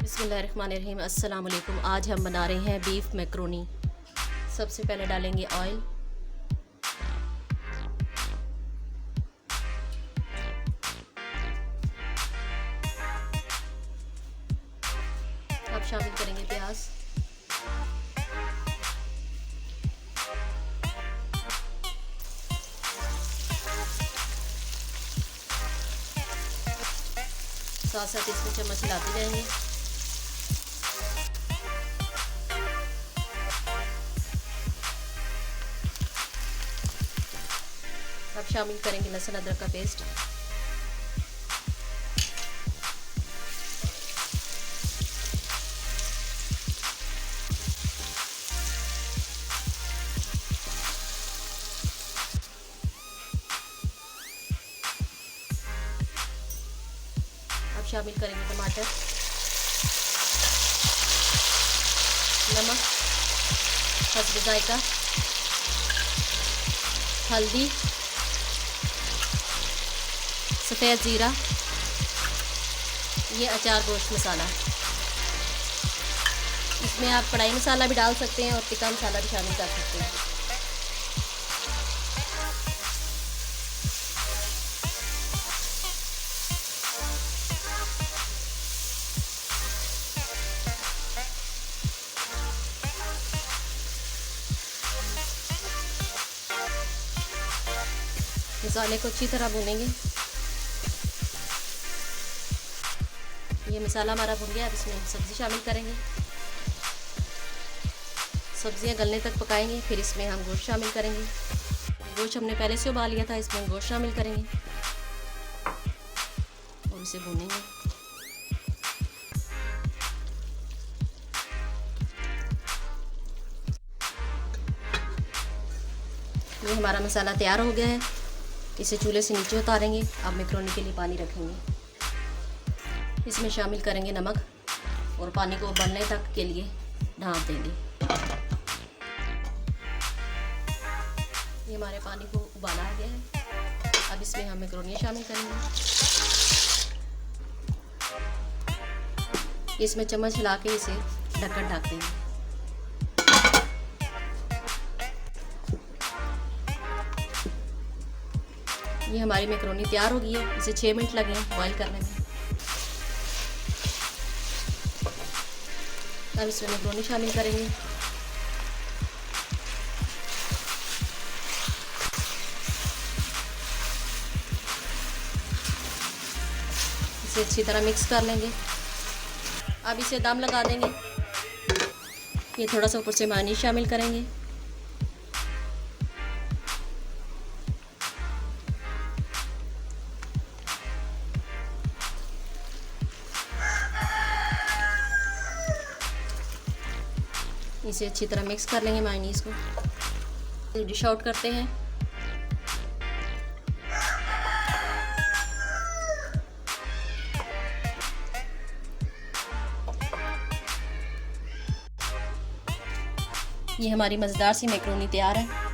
बिस्मिल्लाहिर्रहमानिर्रहीम। अस्सलाम वालेकुम। आज हम बना रहे हैं बीफ मैक्रोनी। सबसे पहले डालेंगे ऑयल। अब शामिल करेंगे प्याज। साथ साथ इसमें चम्मच हिलाते जाएंगे। अब शामिल करेंगे लहसुन अदरक का पेस्ट। अब शामिल करेंगे टमाटर, नमक, हस्ब जायका, हल्दी, सफ़ेद ज़ीरा, ये अचार गोश्त मसाला। इसमें आप कढ़ाई मसाला भी डाल सकते हैं और टिक्का मसाला भी शामिल कर सकते हैं। मसाले को अच्छी तरह भूनेंगे। ये मसाला हमारा भुन गया। अब इसमें सब्ज़ी शामिल करेंगे। सब्ज़ियाँ गलने तक पकाएंगे। फिर इसमें हम गोश्त शामिल करेंगे। गोश्त हमने पहले से उबाल लिया था, इसमें गोश्त शामिल करेंगे और इसे भूनेंगे। ये हमारा मसाला तैयार हो गया है। इसे चूल्हे से नीचे उतारेंगे। अब मैक्रोनी के लिए पानी रखेंगे। इसमें शामिल करेंगे नमक और पानी को उबलने तक के लिए ढाँप देंगे। ये हमारे पानी को उबाला आ गया है। अब इसमें हम मैक्रोनी शामिल करेंगे। इसमें चम्मच हिला के इसे ढककर ढक देंगे। ये हमारी मैक्रोनी तैयार हो गई है। इसे 6 मिनट लगे बॉईल करने में। अब इसमें मैक्रोनी शामिल करेंगे। इसे अच्छी तरह मिक्स कर लेंगे। अब इसे दम लगा देंगे। ये थोड़ा सा ऊपर से मेयोनीज शामिल करेंगे। इसे अच्छी तरह मिक्स कर लेंगे मेयोनीज को। डिश आउट करते हैं। ये हमारी मज़ेदार सी मैक्रोनी तैयार है।